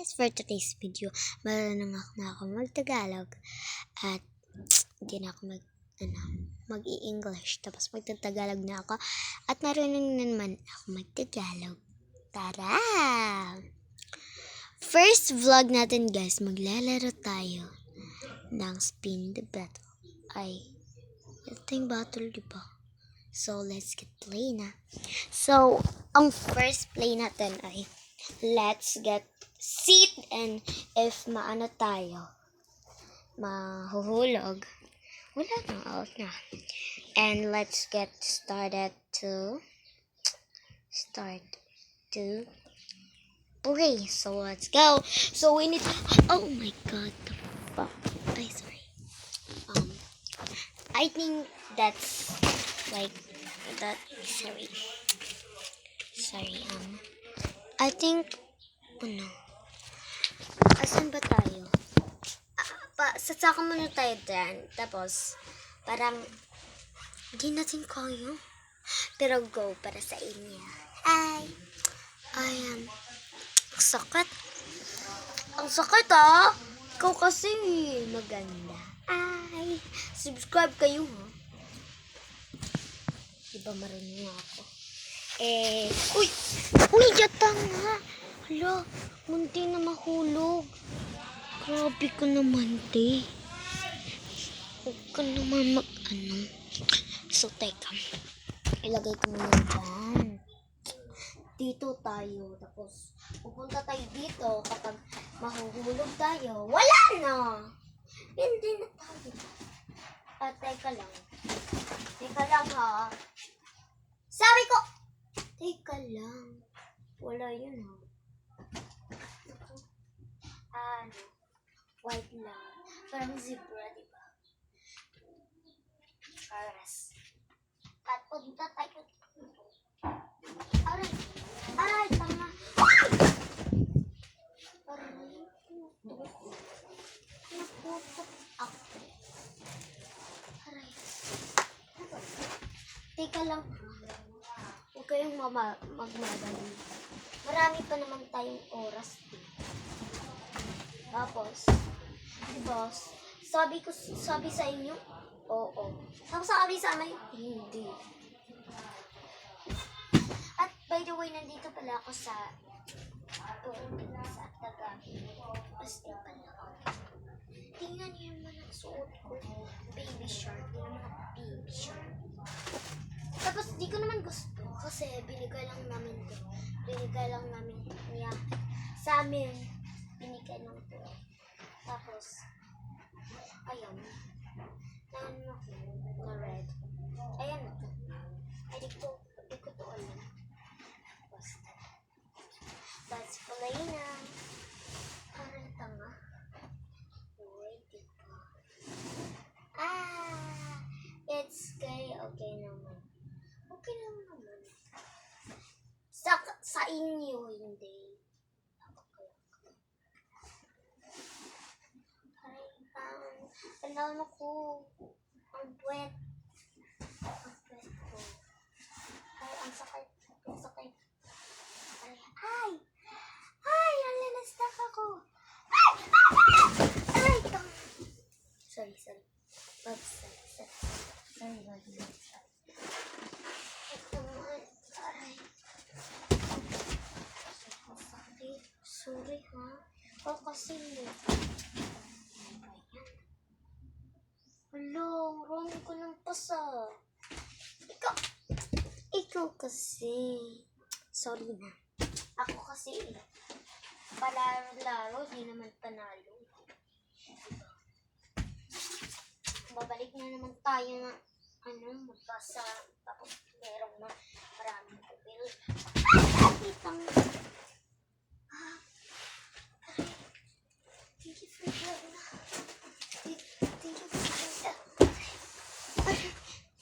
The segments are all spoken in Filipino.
guys! For today's video, marunong na ako mag-Tagalog at hindi na ako mag-i-English. Tapos magta-Tagalog na ako at marunong na naman ako mag-Tagalog. Tara! First vlog natin guys, maglalaro tayo ng Spin the Battle. Ito yung battle, diba? So, let's get play na. So, ang first play natin ay let's get seat, and if maano tayo, mahuhulog, wala na, out na. And let's get started to play. So, let's go. So, we need, oh my god, the fuck. Sorry. I think that's like that. Sorry. I think asan ba tayo? Sasaka muna tayo dyan. Tapos parang hindi natin kaya. Pero go para sa inyo. Ang sakit. Ang sakit Ikaw kasi maganda. Subscribe kayo Diba marunong ako? Uy, jatang nga. Hala, munti na mahulog. Grabe ka naman, te. Huwag ka naman So, teka. Ilagay ko muna dyan. Dito tayo. Tapos, pupunta tayo dito. Kapag mahuhulog tayo, wala na. Hindi na tayo. Teka lang. Sabi ko, teka lang. Wala yun white lang. Parang zebra, diba? Paras. At punta tayo. Aray, tanga. Aray, naputok ako. Aray. Teka lang. Huwag kayong magmadali. Marami pa naman tayong oras. Tapos, diba, sabi sa inyo, oo. Tapos sabi sa amin, hindi. At by the way, nandito pala ako sa Taga. Basta pala ako. Tingnan niyo naman ang suot ko. Baby shark. Baby shark. Tapos, di ko naman gusto. Kasi, binigay lang namin niya. Sa amin, binigay lang to. Tapos, ayan. Na red. Ayan na to. Di ko to alam. Basta. Let's play na. Parang tanga. Uy, diba? It's okay naman. Okay lang naman. Sa inyo, hindi. Alam ko. Ang puwet. Ko. Ang sakit. Nalastak ako. Aray, tang. Sorry. Oops, sorry. Sorry kasi hello, wrong ko ng pasa. Ikaw kasi. Sorry na. Ako kasi palaro-laro, di naman panalo. Babalik na naman tayo na magpasa. Tapos merong maraming pupil. Itang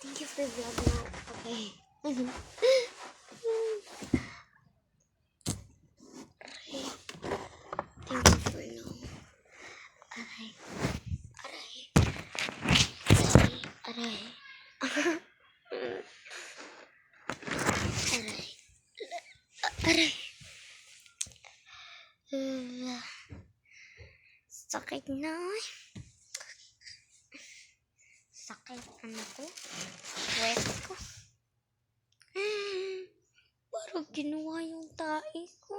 Thank you for the vlog. Okay. Thank you for no. Aray. Sakit na. Sakit ano ko. Wet ko. Parang kinuha yung tae ko.